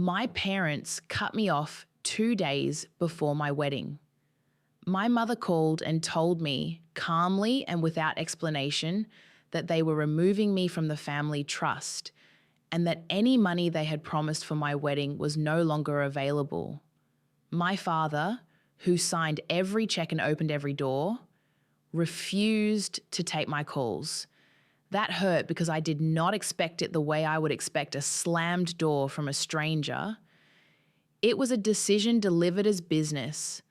My parents cut me off 2 days before my wedding. My mother called and told me, calmly and without explanation, that they were removing me from the family trust and that any money they had promised for my wedding was no longer available. My father, who signed every check and opened every door, refused to take my calls. That hurt because I did not expect it the way I would expect a slammed door from a stranger. It was a decision delivered as business,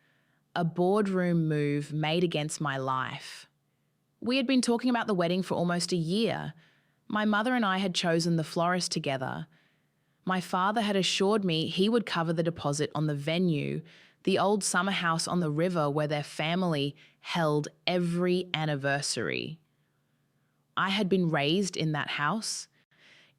a boardroom move made against my life. We had been talking about the wedding for almost a year. My mother and I had chosen the florist together. My father had assured me he would cover the deposit on the venue, the old summer house on the river where their family held every anniversary. I had been raised in that house.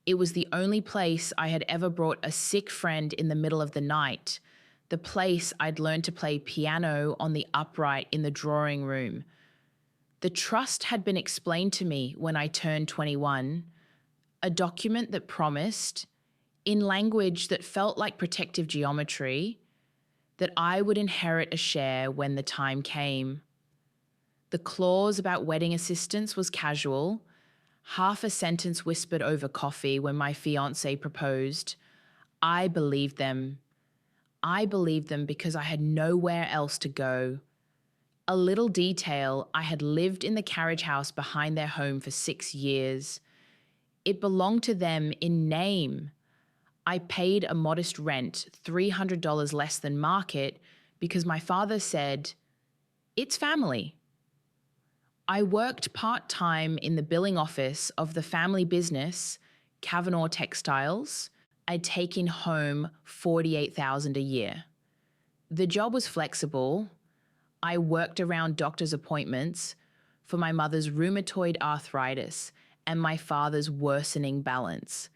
It was the only place I had ever brought a sick friend in the middle of the night, the place I'd learned to play piano on the upright in the drawing room. The trust had been explained to me when I turned 21, a document that promised, in language that felt like protective geometry, that I would inherit a share when the time came. The clause about wedding assistance was casual, half a sentence whispered over coffee when my fiancé proposed. I believed them. I believed them because I had nowhere else to go. A little detail, I had lived in the carriage house behind their home for 6 years. It belonged to them in name. I paid a modest rent, $300 less than market, because my father said, "It's family." I worked part-time in the billing office of the family business, Kavanaugh Textiles. I'd taken home $48,000 a year. The job was flexible. I worked around doctor's appointments for my mother's rheumatoid arthritis and my father's worsening balance.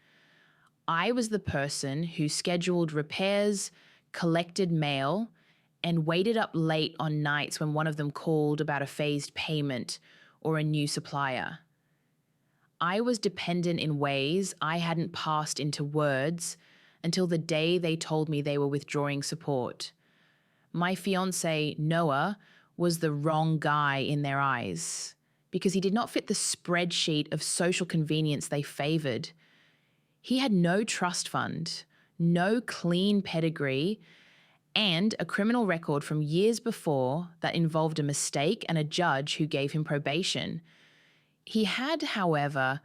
I was the person who scheduled repairs, collected mail, and waited up late on nights when one of them called about a phased payment or a new supplier. I was dependent in ways I hadn't passed into words until the day they told me they were withdrawing support. My fiancé, Noah, was the wrong guy in their eyes because he did not fit the spreadsheet of social convenience they favoured. He had no trust fund, no clean pedigree, and a criminal record from years before that involved a mistake and a judge who gave him probation. He had, however,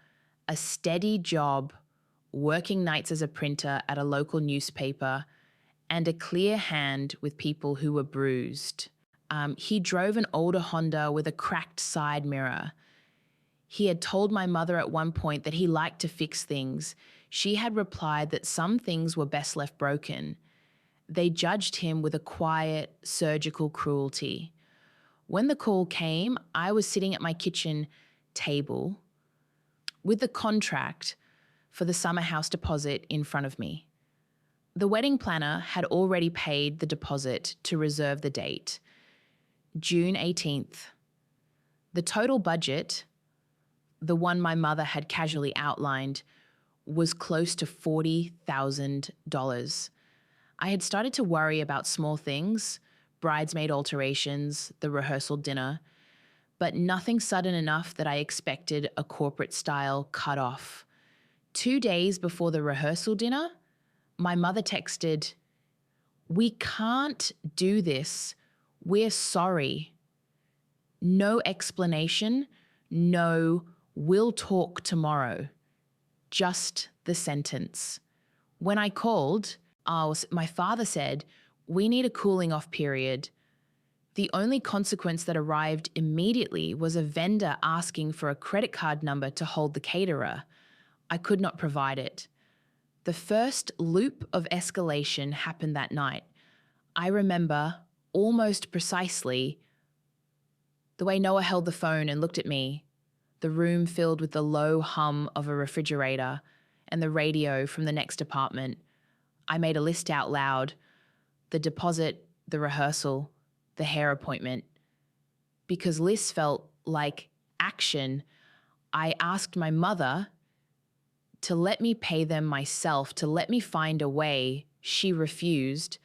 a steady job, working nights as a printer at a local newspaper, and a clear hand with people who were bruised. He drove an older Honda with a cracked side mirror. He had told my mother at one point that he liked to fix things. She had replied that some things were best left broken. They judged him with a quiet, surgical cruelty. When the call came, I was sitting at my kitchen table with the contract for the summer house deposit in front of me. The wedding planner had already paid the deposit to reserve the date, June 18th. The total budget, the one my mother had casually outlined, was close to $40,000. I had started to worry about small things, bridesmaid alterations, the rehearsal dinner, but nothing sudden enough that I expected a corporate-style cut-off. 2 days before the rehearsal dinner, my mother texted, "We can't do this. We're sorry." No explanation, no "we'll talk tomorrow." Just the sentence. When I called, my father said, "We need a cooling off period." The only consequence that arrived immediately was a vendor asking for a credit card number to hold the caterer. I could not provide it. The first loop of escalation happened that night. I remember almost precisely the way Noah held the phone and looked at me, the room filled with the low hum of a refrigerator and the radio from the next apartment. I made a list out loud, the deposit, the rehearsal, the hair appointment. Because lists felt like action, I asked my mother, to let me pay them myself, to let me find a way. She refused.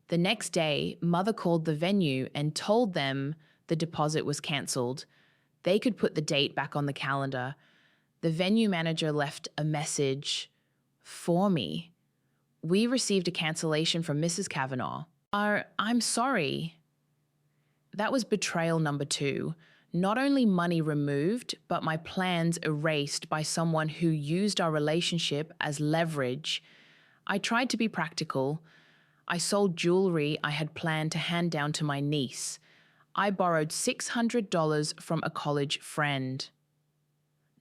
The next day, Mother called the venue and told them the deposit was cancelled. They could put the date back on the calendar. The venue manager left a message for me. We received a cancellation from Mrs. Kavanaugh. I'm sorry. That was betrayal number 2. Not only money removed, but my plans erased by someone who used our relationship as leverage. I tried to be practical. I sold jewelry I had planned to hand down to my niece. I borrowed $600 from a college friend.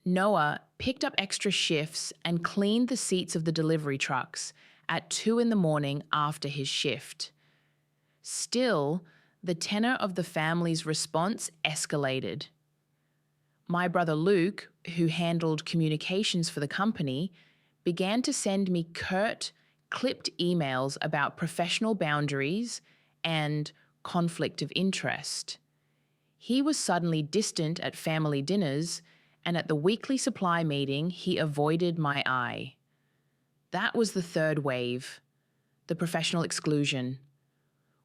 Noah picked up extra shifts and cleaned the seats of the delivery trucks at 2 a.m. after his shift. Still, the tenor of the family's response escalated. My brother Luke, who handled communications for the company, began to send me curt, clipped emails about professional boundaries and conflict of interest. He was suddenly distant at family dinners, and at the weekly supply meeting, he avoided my eye. That was the third wave, the professional exclusion.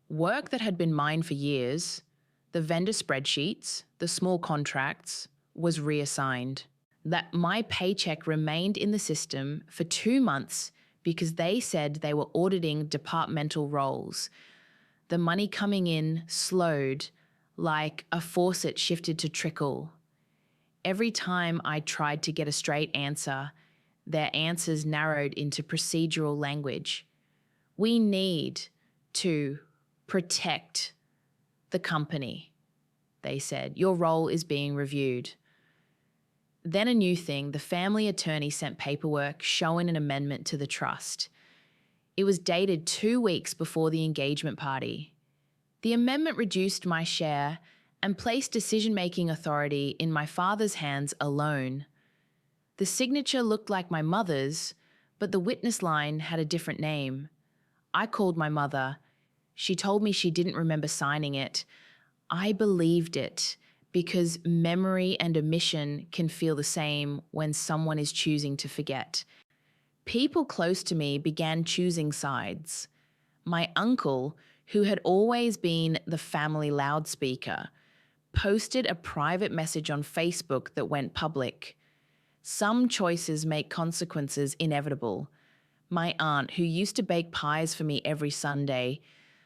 Work that had been mine for years, the vendor spreadsheets, the small contracts, was reassigned. That my paycheck remained in the system for 2 months because they said they were auditing departmental roles. The money coming in slowed, like a faucet shifted to trickle. Every time I tried to get a straight answer, their answers narrowed into procedural language. We need to protect the company, they said. Your role is being reviewed. Then a new thing, the family attorney sent paperwork showing an amendment to the trust. It was dated 2 weeks before the engagement party. The amendment reduced my share and placed decision-making authority in my father's hands alone. The signature looked like my mother's, but the witness line had a different name. I called my mother. She told me she didn't remember signing it. I believed it because memory and omission can feel the same when someone is choosing to forget. People close to me began choosing sides. My uncle, who had always been the family loudspeaker, posted a private message on Facebook that went public. Some choices make consequences inevitable. My aunt, who used to bake pies for me every Sunday,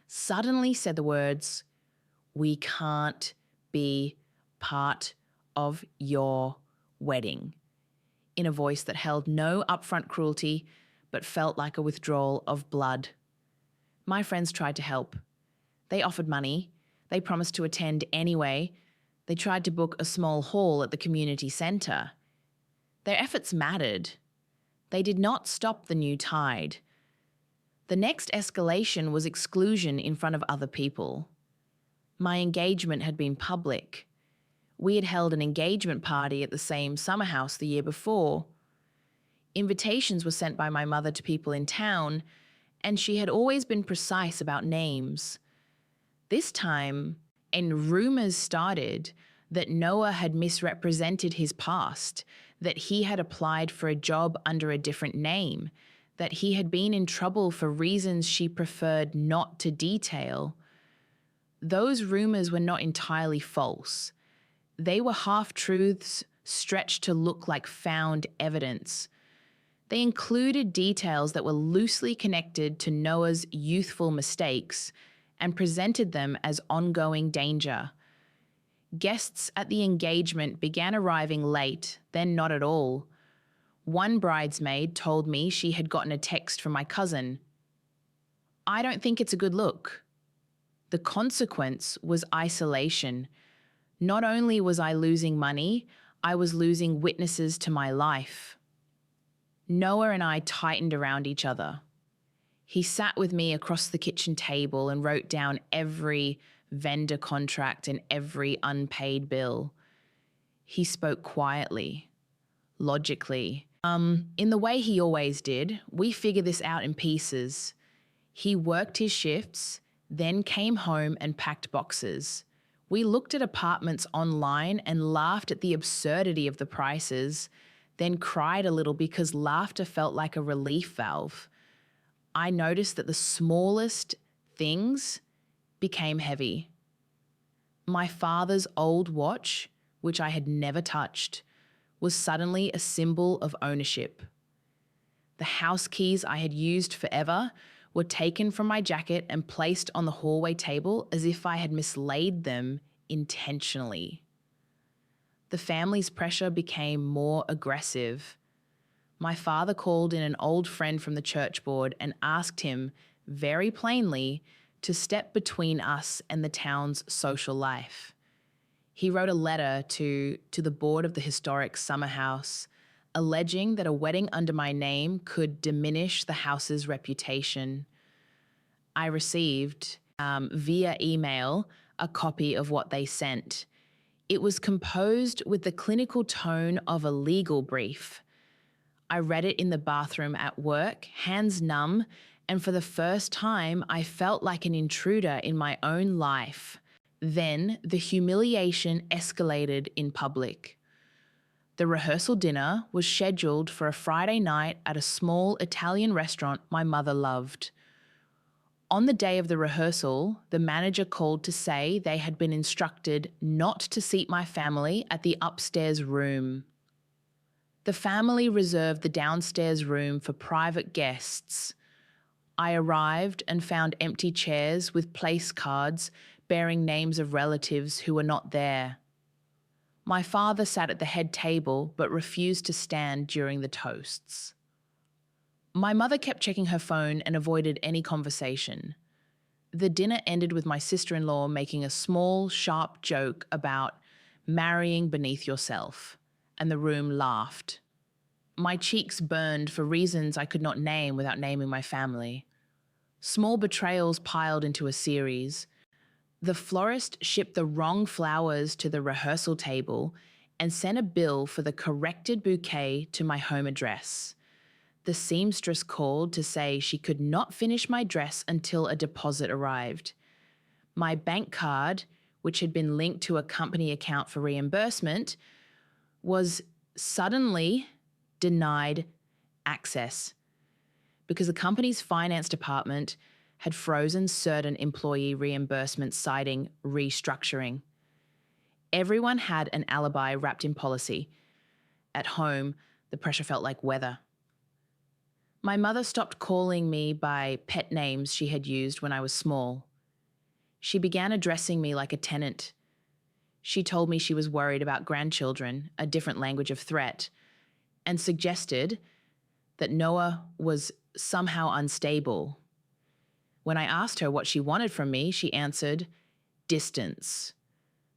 suddenly said the words, "We can't be part of your wedding," in a voice that held no upfront cruelty, but felt like a withdrawal of blood. My friends tried to help. They offered money. They promised to attend anyway. They tried to book a small hall at the community centre. Their efforts mattered. They did not stop the new tide. The next escalation was exclusion in front of other people. My engagement had been public. We had held an engagement party at the same summer house the year before. Invitations were sent by my mother to people in town, and she had always been precise about names. This time, and rumors started that Noah had misrepresented his past, that he had applied for a job under a different name, that he had been in trouble for reasons she preferred not to detail. Those rumors were not entirely false. They were half-truths stretched to look like found evidence. They included details that were loosely connected to Noah's youthful mistakes and presented them as ongoing danger. Guests at the engagement began arriving late, then not at all. One bridesmaid told me she had gotten a text from my cousin. "I don't think it's a good look." The consequence was isolation. Not only was I losing money, I was losing witnesses to my life. Noah and I tightened around each other. He sat with me across the kitchen table and wrote down every vendor contract and every unpaid bill. He spoke quietly, logically. In the way he always did, we figured this out in pieces. He worked his shifts, then came home and packed boxes. We looked at apartments online and laughed at the absurdity of the prices. then cried a little because laughter felt like a relief valve. I noticed that the smallest things became heavy. My father's old watch, which I had never touched, was suddenly a symbol of ownership. The house keys I had used forever were taken from my jacket and placed on the hallway table as if I had mislaid them intentionally. The family's pressure became more aggressive. My father called in an old friend from the church board and asked him, very plainly, to step between us and the town's social life. He wrote a letter to the board of the historic summer house, alleging that a wedding under my name could diminish the house's reputation. I received, via email, a copy of what they sent. It was composed with the clinical tone of a legal brief. I read it in the bathroom at work, hands numb, and for the first time, I felt like an intruder in my own life. Then the humiliation escalated in public. The rehearsal dinner was scheduled for a Friday night at a small Italian restaurant my mother loved. On the day of the rehearsal, the manager called to say they had been instructed not to seat my family at the upstairs room. The family reserved the downstairs room for private guests. I arrived and found empty chairs with place cards bearing names of relatives who were not there. My father sat at the head table but refused to stand during the toasts. My mother kept checking her phone and avoided any conversation. The dinner ended with my sister-in-law making a small, sharp joke about marrying beneath yourself, and the room laughed. My cheeks burned for reasons I could not name without naming my family. Small betrayals piled into a series. The florist shipped the wrong flowers to the rehearsal table and sent a bill for the corrected bouquet to my home address. The seamstress called to say she could not finish my dress until a deposit arrived. My bank card, which had been linked to a company account for reimbursement, was suddenly denied access because the company's finance department had frozen certain employee reimbursements citing restructuring. Everyone had an alibi wrapped in policy. At home, the pressure felt like weather. My mother stopped calling me by pet names she had used when I was small. She began addressing me like a tenant. She told me she was worried about grandchildren, a different language of threat, and suggested that Noah was somehow unstable. When I asked her what she wanted from me, she answered, distance.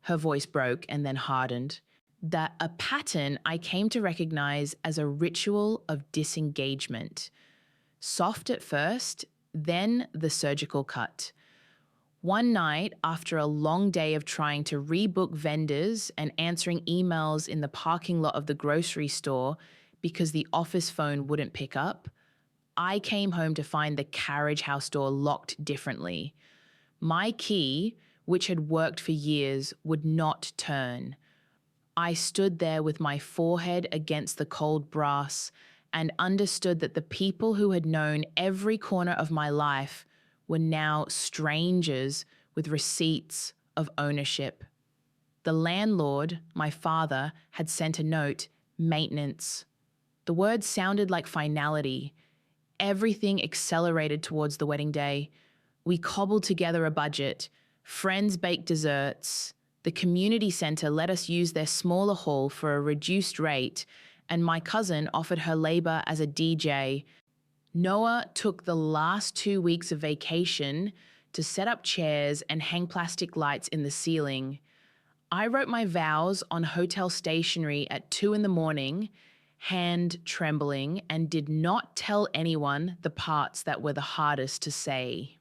Her voice broke and then hardened. That a pattern I came to recognize as a ritual of disengagement. Soft at first, then the surgical cut. One night, after a long day of trying to rebook vendors and answering emails in the parking lot of the grocery store because the office phone wouldn't pick up, I came home to find the carriage house door locked differently. My key, which had worked for years, would not turn. I stood there with my forehead against the cold brass and understood that the people who had known every corner of my life were now strangers with receipts of ownership. The landlord, my father, had sent a note, maintenance. The words sounded like finality. Everything accelerated towards the wedding day. We cobbled together a budget. Friends baked desserts. The community centre let us use their smaller hall for a reduced rate, and my cousin offered her labour as a DJ. Noah took the last 2 weeks of vacation to set up chairs and hang plastic lights in the ceiling. I wrote my vows on hotel stationery at 2 a.m, hand trembling, and did not tell anyone the parts that were the hardest to say.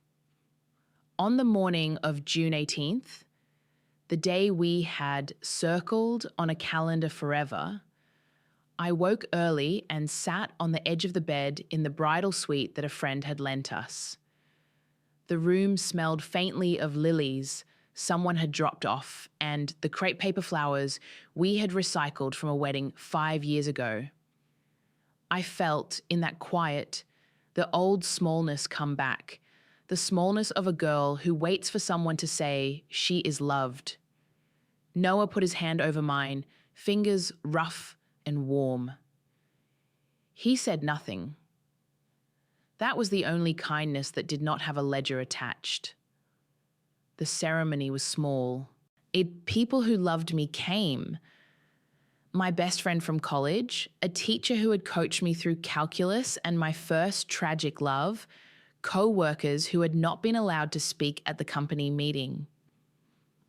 On the morning of June 18th, the day we had circled on a calendar forever, I woke early and sat on the edge of the bed in the bridal suite that a friend had lent us. The room smelled faintly of lilies someone had dropped off and the crepe paper flowers we had recycled from a wedding 5 years ago. I felt in that quiet the old smallness come back, the smallness of a girl who waits for someone to say she is loved. Noah put his hand over mine, fingers rough and warm. He said nothing. That was the only kindness that did not have a ledger attached. The ceremony was small. People who loved me came. My best friend from college, a teacher who had coached me through calculus and my first tragic love, co-workers who had not been allowed to speak at the company meeting.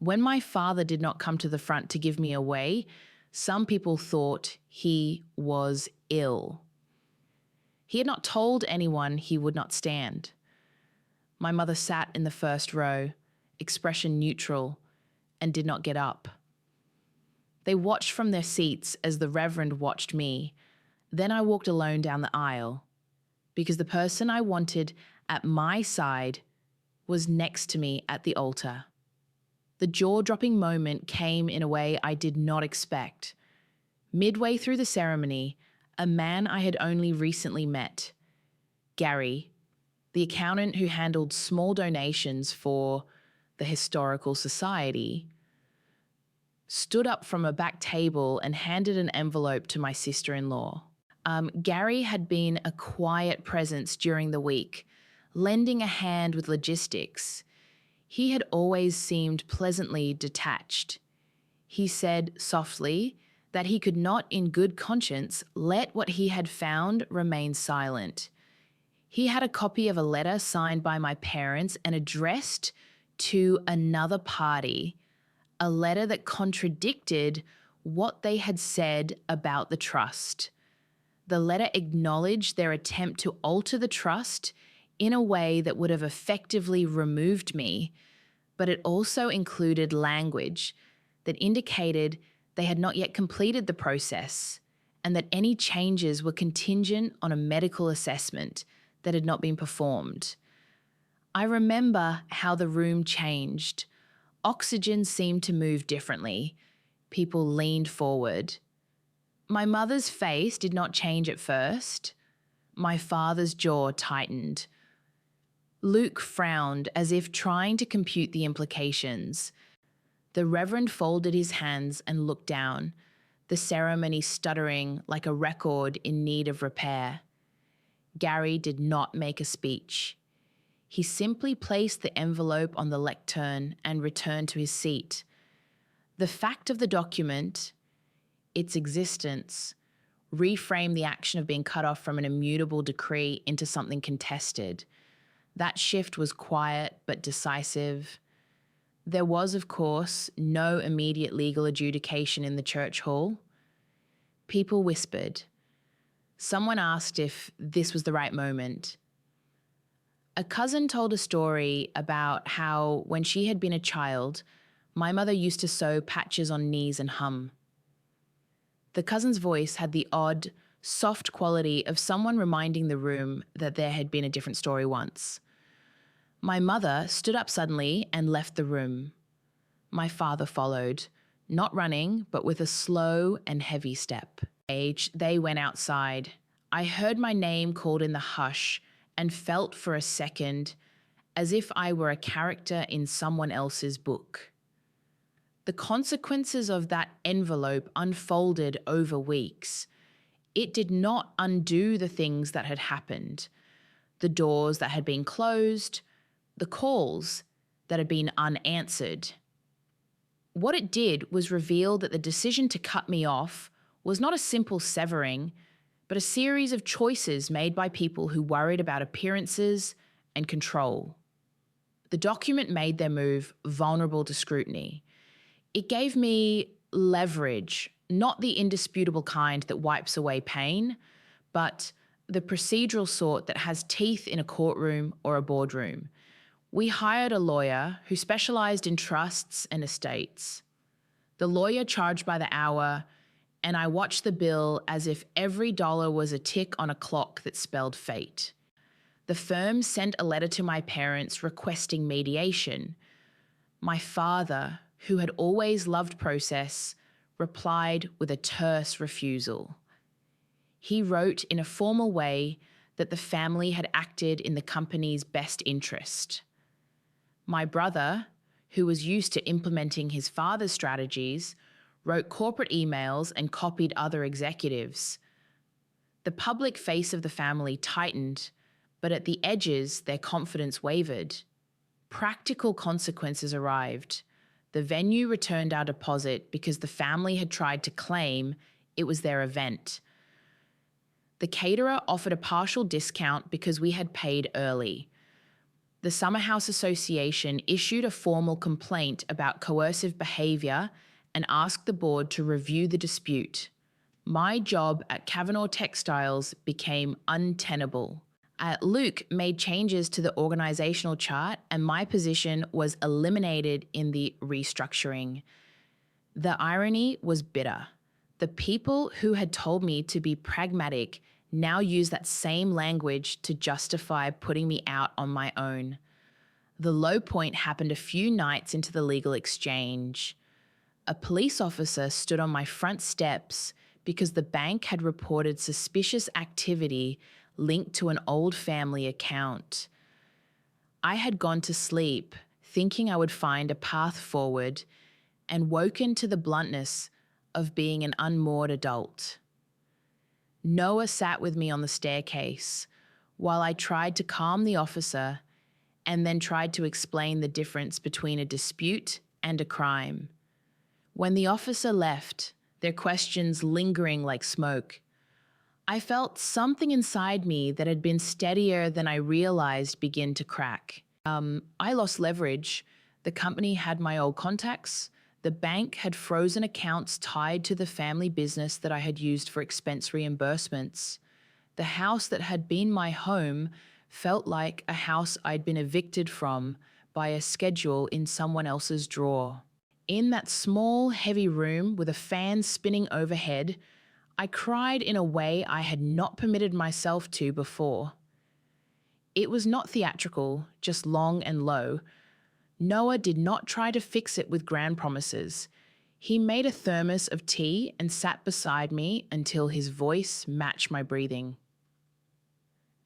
When my father did not come to the front to give me away, some people thought he was ill. He had not told anyone he would not stand. My mother sat in the first row, expression neutral, and did not get up. They watched from their seats as the Reverend watched me. Then I walked alone down the aisle, because the person I wanted at my side was next to me at the altar. The jaw-dropping moment came in a way I did not expect. Midway through the ceremony, a man I had only recently met, Gary, the accountant who handled small donations for the Historical Society, stood up from a back table and handed an envelope to my sister-in-law. Gary had been a quiet presence during the week, lending a hand with logistics. He had always seemed pleasantly detached. He said softly that he could not in good conscience let what he had found remain silent. He had a copy of a letter signed by my parents and addressed to another party, a letter that contradicted what they had said about the trust. The letter acknowledged their attempt to alter the trust in a way that would have effectively removed me, but it also included language that indicated they had not yet completed the process and that any changes were contingent on a medical assessment that had not been performed. I remember how the room changed. Oxygen seemed to move differently. People leaned forward. My mother's face did not change at first. My father's jaw tightened. Luke frowned as if trying to compute the implications. The Reverend folded his hands and looked down, the ceremony stuttering like a record in need of repair. Gary did not make a speech. He simply placed the envelope on the lectern and returned to his seat. The fact of the document, its existence, reframed the action of being cut off from an immutable decree into something contested. That shift was quiet but decisive. There was, of course, no immediate legal adjudication in the church hall. People whispered. Someone asked if this was the right moment. A cousin told a story about how, when she had been a child, my mother used to sew patches on knees and hum. The cousin's voice had the odd, soft quality of someone reminding the room that there had been a different story once. My mother stood up suddenly and left the room. My father followed, not running, but with a slow and heavy step. They went outside. I heard my name called in the hush and felt for a second as if I were a character in someone else's book. The consequences of that envelope unfolded over weeks. It did not undo the things that had happened, the doors that had been closed, the calls that had been unanswered. What it did was reveal that the decision to cut me off was not a simple severing, but a series of choices made by people who worried about appearances and control. The document made their move vulnerable to scrutiny. It gave me leverage, not the indisputable kind that wipes away pain, but the procedural sort that has teeth in a courtroom or a boardroom. We hired a lawyer who specialized in trusts and estates. The lawyer charged by the hour, and I watched the bill as if every dollar was a tick on a clock that spelled fate. The firm sent a letter to my parents requesting mediation. My father, who had always loved process, replied with a terse refusal. He wrote in a formal way that the family had acted in the company's best interest. My brother, who was used to implementing his father's strategies, wrote corporate emails and copied other executives. The public face of the family tightened, but at the edges, their confidence wavered. Practical consequences arrived. The venue returned our deposit because the family had tried to claim it was their event. The caterer offered a partial discount because we had paid early. The Summer House Association issued a formal complaint about coercive behaviour and asked the board to review the dispute. My job at Kavanaugh Textiles became untenable. Luke made changes to the organisational chart and my position was eliminated in the restructuring. The irony was bitter. The people who had told me to be pragmatic now use that same language to justify putting me out on my own. The low point happened a few nights into the legal exchange. A police officer stood on my front steps because the bank had reported suspicious activity linked to an old family account. I had gone to sleep thinking I would find a path forward and woken to the bluntness of being an unmoored adult. Noah sat with me on the staircase while I tried to calm the officer and then tried to explain the difference between a dispute and a crime. When the officer left, their questions lingering like smoke, I felt something inside me that had been steadier than I realized begin to crack. I lost leverage. The company had my old contacts. The bank had frozen accounts tied to the family business that I had used for expense reimbursements. The house that had been my home felt like a house I'd been evicted from by a schedule in someone else's drawer. In that small, heavy room with a fan spinning overhead, I cried in a way I had not permitted myself to before. It was not theatrical, just long and low. Noah did not try to fix it with grand promises. He made a thermos of tea and sat beside me until his voice matched my breathing.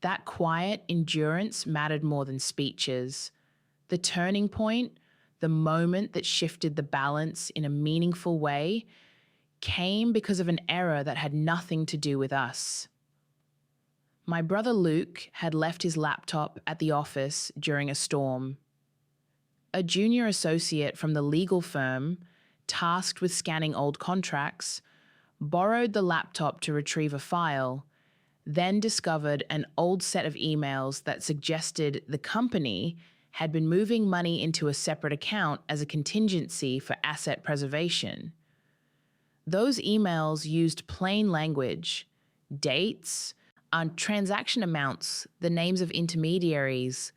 That quiet endurance mattered more than speeches. The turning point, the moment that shifted the balance in a meaningful way, came because of an error that had nothing to do with us. My brother Luke had left his laptop at the office during a storm. A junior associate from the legal firm, tasked with scanning old contracts, borrowed the laptop to retrieve a file, then discovered an old set of emails that suggested the company had been moving money into a separate account as a contingency for asset preservation. Those emails used plain language, dates, transaction amounts, the names of intermediaries.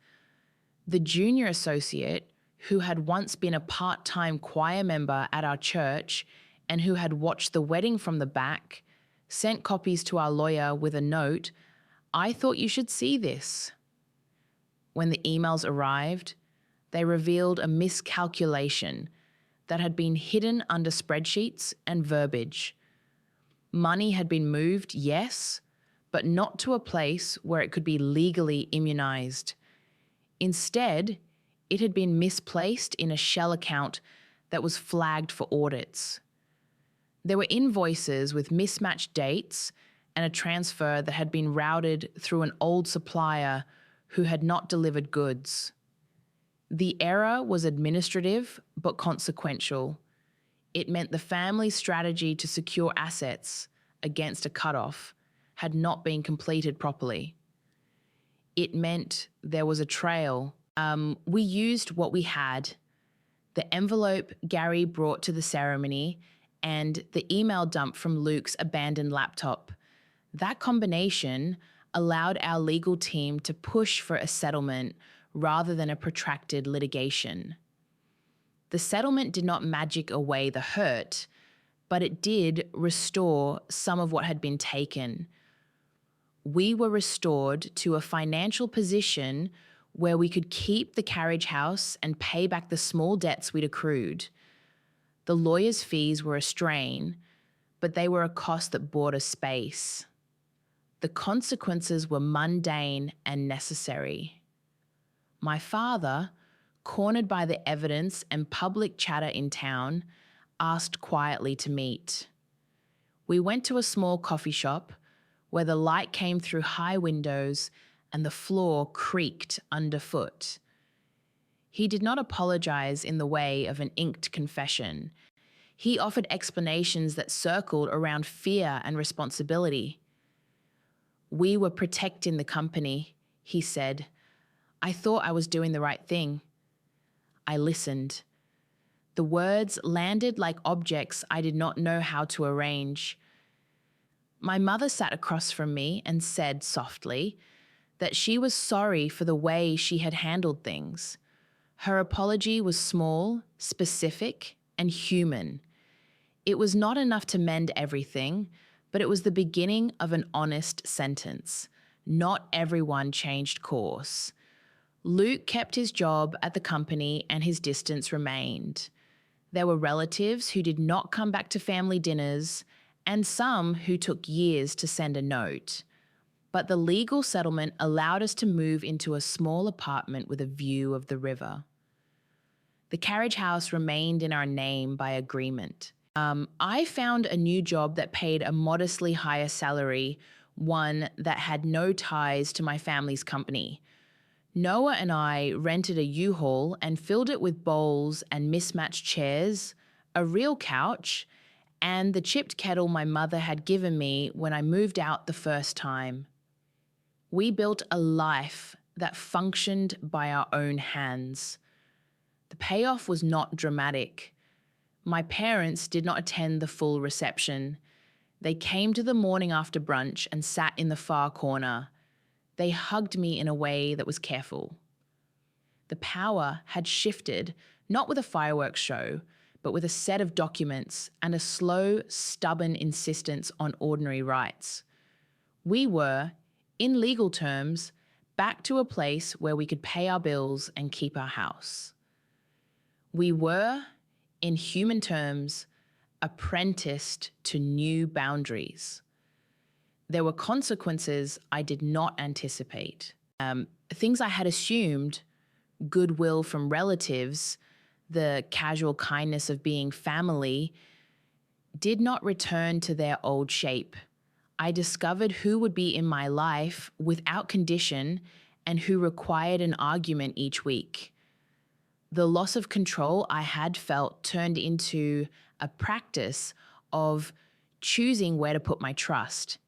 The junior associate, who had once been a part-time choir member at our church and who had watched the wedding from the back, sent copies to our lawyer with a note, "I thought you should see this." When the emails arrived, they revealed a miscalculation that had been hidden under spreadsheets and verbiage. Money had been moved, yes, but not to a place where it could be legally immunized. Instead, it had been misplaced in a shell account that was flagged for audits. There were invoices with mismatched dates and a transfer that had been routed through an old supplier who had not delivered goods. The error was administrative but consequential. It meant the family's strategy to secure assets against a cutoff had not been completed properly. It meant there was a trail. We used what we had, the envelope Gary brought to the ceremony and the email dump from Luke's abandoned laptop. That combination allowed our legal team to push for a settlement rather than a protracted litigation. The settlement did not magic away the hurt, but it did restore some of what had been taken. We were restored to a financial position where we could keep the carriage house and pay back the small debts we'd accrued. The lawyer's fees were a strain, but they were a cost that bought us space. The consequences were mundane and necessary. My father, cornered by the evidence and public chatter in town, asked quietly to meet. We went to a small coffee shop where the light came through high windows and the floor creaked underfoot. He did not apologize in the way of an inked confession. He offered explanations that circled around fear and responsibility. "We were protecting the company," he said. "I thought I was doing the right thing." I listened. The words landed like objects I did not know how to arrange. My mother sat across from me and said softly that she was sorry for the way she had handled things. Her apology was small, specific, and human. It was not enough to mend everything, but it was the beginning of an honest sentence. Not everyone changed course. Luke kept his job at the company and his distance remained. There were relatives who did not come back to family dinners and some who took years to send a note. But the legal settlement allowed us to move into a small apartment with a view of the river. The carriage house remained in our name by agreement. I found a new job that paid a modestly higher salary, one that had no ties to my family's company. Noah and I rented a U-Haul and filled it with bowls and mismatched chairs, a real couch, and the chipped kettle my mother had given me when I moved out the first time. We built a life that functioned by our own hands. The payoff was not dramatic. My parents did not attend the full reception. They came to the morning after brunch and sat in the far corner. They hugged me in a way that was careful. The power had shifted, not with a fireworks show, but with a set of documents and a slow, stubborn insistence on ordinary rights. We were, in legal terms, back to a place where we could pay our bills and keep our house. We were, in human terms, apprenticed to new boundaries. There were consequences I did not anticipate. Things I had assumed, goodwill from relatives, the casual kindness of being family, did not return to their old shape. I discovered who would be in my life without condition and who required an argument each week. The loss of control I had felt turned into a practice of choosing where to put my trust.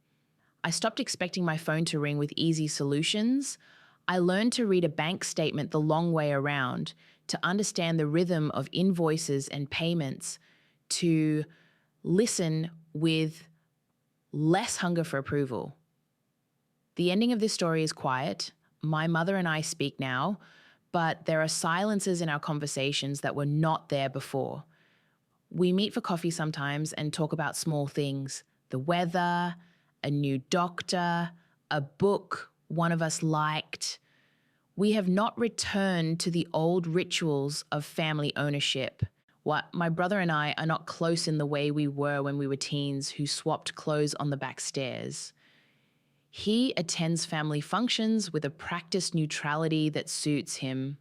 I stopped expecting my phone to ring with easy solutions. I learned to read a bank statement the long way around, to understand the rhythm of invoices and payments, to listen with less hunger for approval. The ending of this story is quiet. My mother and I speak now, but there are silences in our conversations that were not there before. We meet for coffee sometimes and talk about small things, the weather, a new doctor, a book one of us liked. We have not returned to the old rituals of family ownership. My brother and I are not close in the way we were when we were teens who swapped clothes on the back stairs. He attends family functions with a practiced neutrality that suits him.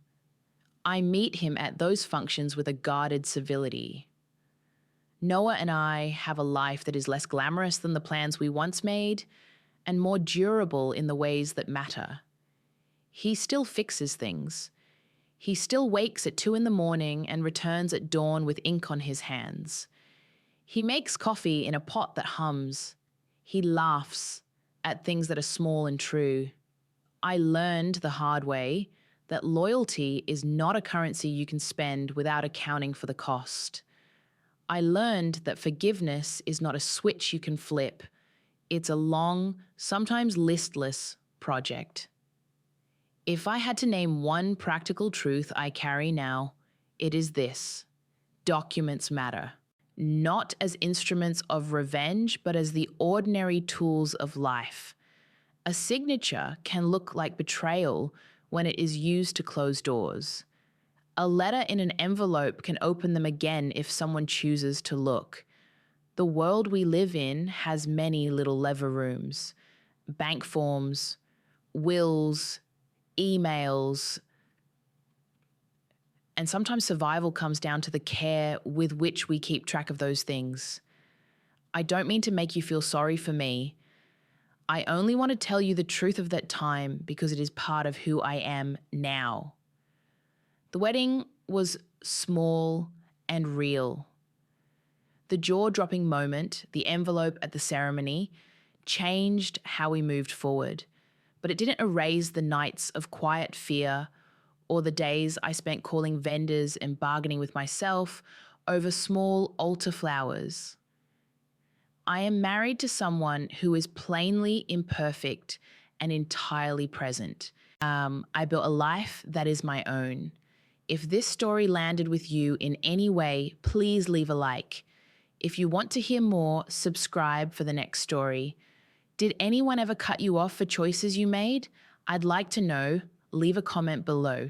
I meet him at those functions with a guarded civility. Noah and I have a life that is less glamorous than the plans we once made and more durable in the ways that matter. He still fixes things. He still wakes at 2 a.m. and returns at dawn with ink on his hands. He makes coffee in a pot that hums. He laughs at things that are small and true. I learned the hard way that loyalty is not a currency you can spend without accounting for the cost. I learned that forgiveness is not a switch you can flip. It's a long, sometimes listless project. If I had to name one practical truth I carry now, it is this: documents matter. Not as instruments of revenge, but as the ordinary tools of life. A signature can look like betrayal when it is used to close doors. A letter in an envelope can open them again if someone chooses to look. The world we live in has many little lever rooms. bank forms, wills, emails, and sometimes survival comes down to the care with which we keep track of those things. I don't mean to make you feel sorry for me. I only want to tell you the truth of that time because it is part of who I am now. The wedding was small and real. The jaw-dropping moment, the envelope at the ceremony, changed how we moved forward, but it didn't erase the nights of quiet fear or the days I spent calling vendors and bargaining with myself over small altar flowers. I am married to someone who is plainly imperfect and entirely present. I built a life that is my own. If this story landed with you in any way, please leave a like. If you want to hear more, subscribe for the next story. Did anyone ever cut you off for choices you made? I'd like to know. Leave a comment below.